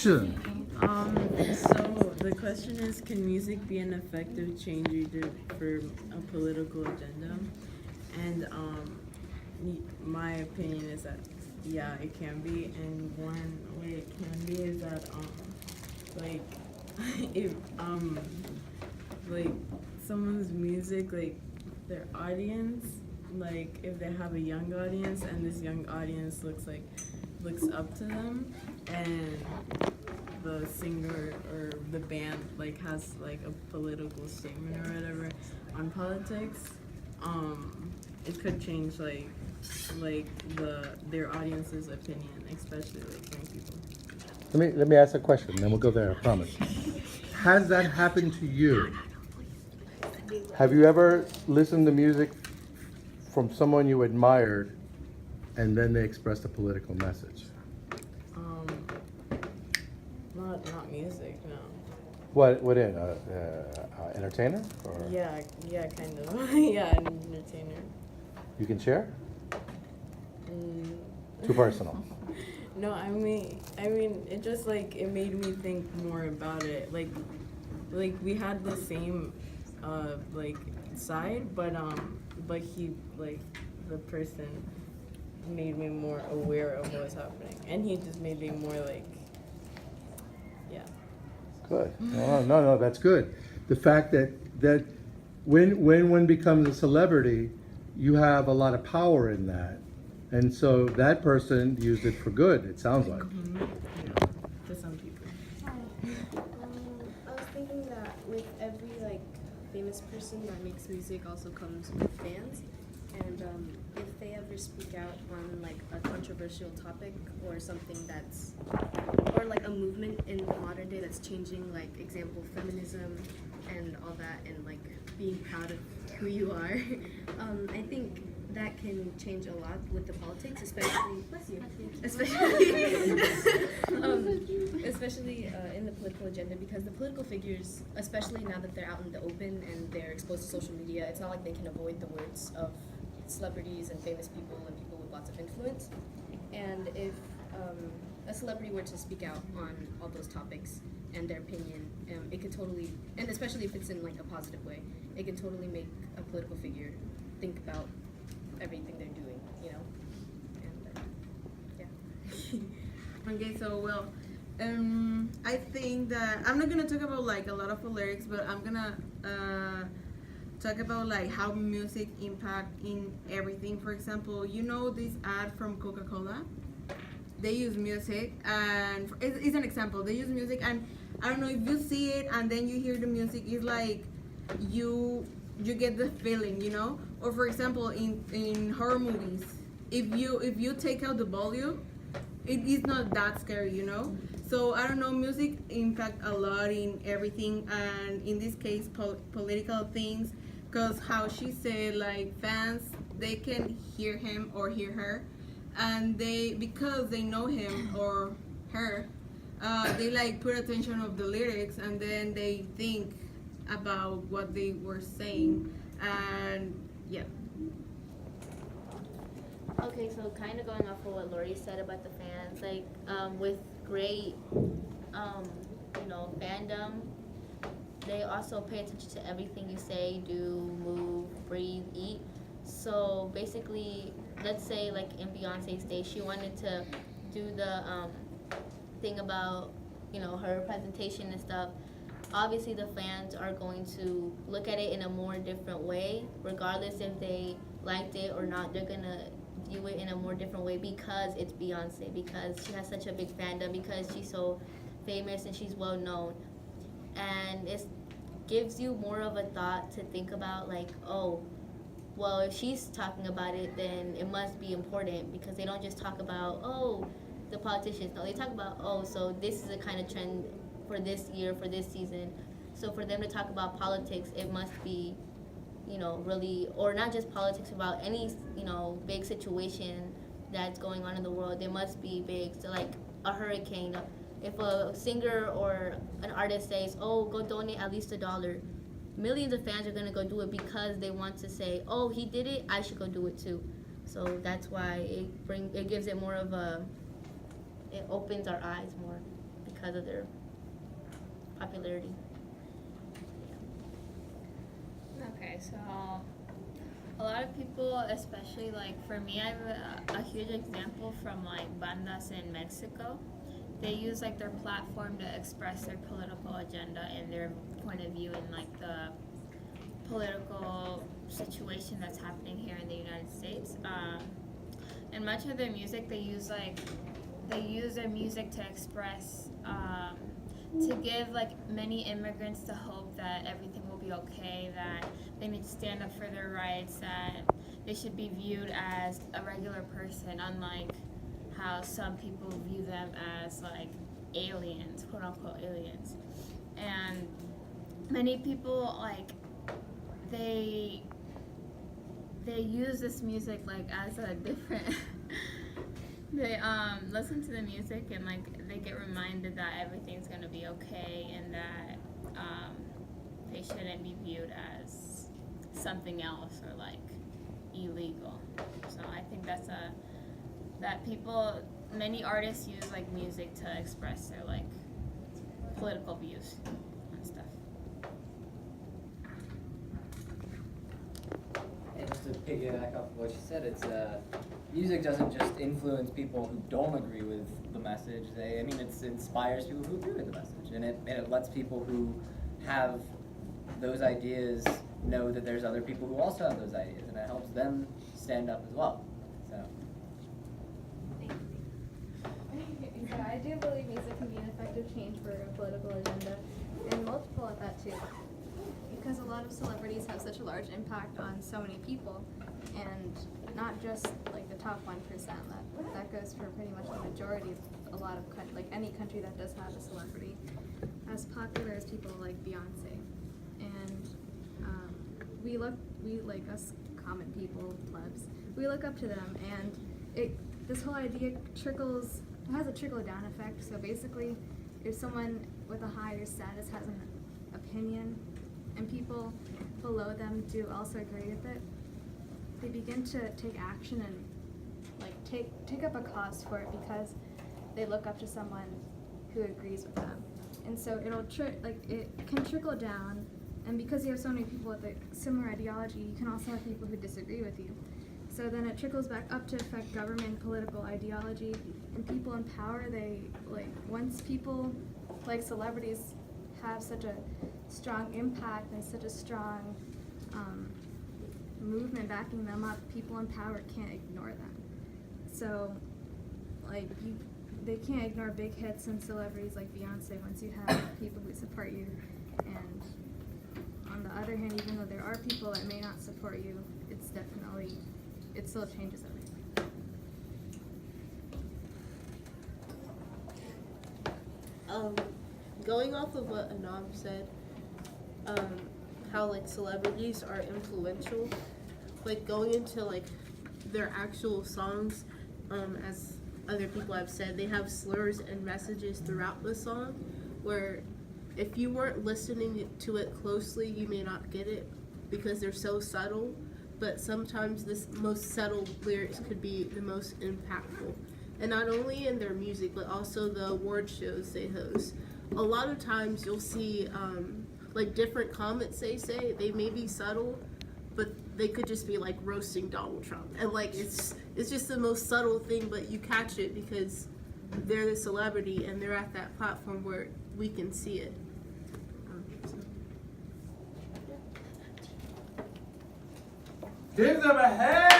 So the question is, can music be an effective change agent for a political agenda? And my opinion is that yeah, it can be. And one way it can be is that like if like someone's music, like their audience, like if they have a young audience and this young audience looks up to them, and the singer or the band like has like a political statement or whatever on politics, it could change like their audience's opinion, especially like young people. Let me ask a question, then we'll go there, I promise. Has that happened to you? Have you ever listened to music from someone you admired and then they expressed a political message? Not music, no. What in? Entertainer? Or Yeah, kind of. Yeah, an entertainer. you can share? Mm. Too personal. No, I mean, it just like it made me think more about it. Like we had the same, like side, but he like the person made me more aware of what was happening, and he just made me more like, yeah. Good. No, that's good. The fact that when one becomes a celebrity, you have a lot of power in that. And so that person used it for good, it sounds like. Mm-hmm. Yeah, to some people. I was thinking that with every like famous person that makes music also comes with fans, and if they ever speak out on like a controversial topic or something that's or like a movement in the modern day that's changing, like example feminism and all that, and like being proud of who you are, I think that can change a lot with the politics, especially in the political agenda, because the political figures, especially now that they're out in the open and they're exposed to social media, it's not like they can avoid the words of celebrities and famous people and people with lots of influence. And if a celebrity were to speak out on all those topics and their opinion, it could totally, and especially if it's in like a positive way, it can totally make a political figure think about everything they're doing, you know? And yeah. Okay, so well, I think that I'm not gonna talk about like a lot of lyrics, but I'm gonna talk about like how music impact in everything. For example, you know this ad from Coca-Cola? They use music, and it's an example. They use music, and I don't know if you see it and then you hear the music. It's like you get the feeling, you know. Or for example, in horror movies, if you take out the volume, it is not that scary, you know. So I don't know, music impact a lot in everything, and in this case, political things. Because how she said, like fans, they can hear him or hear her, and because they know him or her, they like put attention of the lyrics, and then they think about what they were saying, and yeah. Okay, so kind of going off of what Lori said about the fans, like with great, fandom, they also pay attention to everything you say, do, move, breathe, eat. So basically, let's say like in Beyonce's day, she wanted to do the thing about, her presentation and stuff. Obviously, the fans are going to look at it in a more different way, regardless if they liked it or not. They're gonna view it in a more different way because it's Beyonce, because she has such a big fandom, because she's so famous and she's well known. And it gives you more of a thought to think about, like, oh, well, if she's talking about it, then it must be important, because they don't just talk about, oh, the politicians. No, they talk about, oh, so this is the kind of trend for this year, for this season. So for them to talk about politics, it must be, really, or not just politics, about any, big situation that's going on in the world. They must be big. So like a hurricane, if a singer or an artist says, oh, go donate at least $1, millions of fans are going to go do it because they want to say, oh, he did it, I should go do it too. So that's why it gives it more of it opens our eyes more, because because of their popularity. Okay, so a lot of people, especially like for me, I have a huge example from like bandas in Mexico. They use like their platform to express their political agenda and their point of view in like the political situation that's happening here in the United States. And much of their music, they use their music to express, to give like many immigrants the hope that everything will be okay, that they need to stand up for their rights, that they should be viewed as a regular person, unlike how some people view them as like aliens, quote unquote aliens. And many people like they use this music like as a different they listen to the music and like they get reminded that everything's gonna be okay and that they shouldn't be viewed as something else or like illegal. So I think that many artists use like music to express their like political views and stuff. And just to piggyback off of what she said, it's music doesn't just influence people who don't agree with the message. It inspires people who agree with the message, and it lets people who have those ideas know that there's other people who also have those ideas, and it helps them stand up as well. So. So I do believe music can be an effective change for a political agenda, and multiple at that too. Because a lot of celebrities have such a large impact on so many people, and not just like the top 1%. That goes for pretty much the majority of a lot of like any country that does have a celebrity as popular as people like Beyonce. And we like us common people, plebs, we look up to them, and this whole idea has a trickle down effect. So basically, if someone with a higher status has an opinion and people below them do also agree with it, they begin to take action and like take up a cause for it because they look up to someone who agrees with them. And so it can trickle down, and because you have so many people with a similar ideology, you can also have people who disagree with you. So then it trickles back up to affect government, political ideology, and people in power. Once people like celebrities have such a strong impact and such a strong movement backing them up, people in power can't ignore them. So they can't ignore big hits and celebrities like Beyonce once you have people who support you. And on the other hand, even though there are people that may not support you, it still changes everything. Going off of what Anam said, how like celebrities are influential, like going into like their actual songs, as other people have said, they have slurs and messages throughout the song where if you weren't listening to it closely, you may not get it because they're so subtle, but sometimes the most subtle lyrics could be the most impactful. And not only in their music, but also the award shows they host. A lot of times you'll see like different comments they say, they may be subtle, but they could just be like roasting Donald Trump. And like it's just the most subtle thing, but you catch it because they're the celebrity and they're at that platform where we can see it. Give them a hand!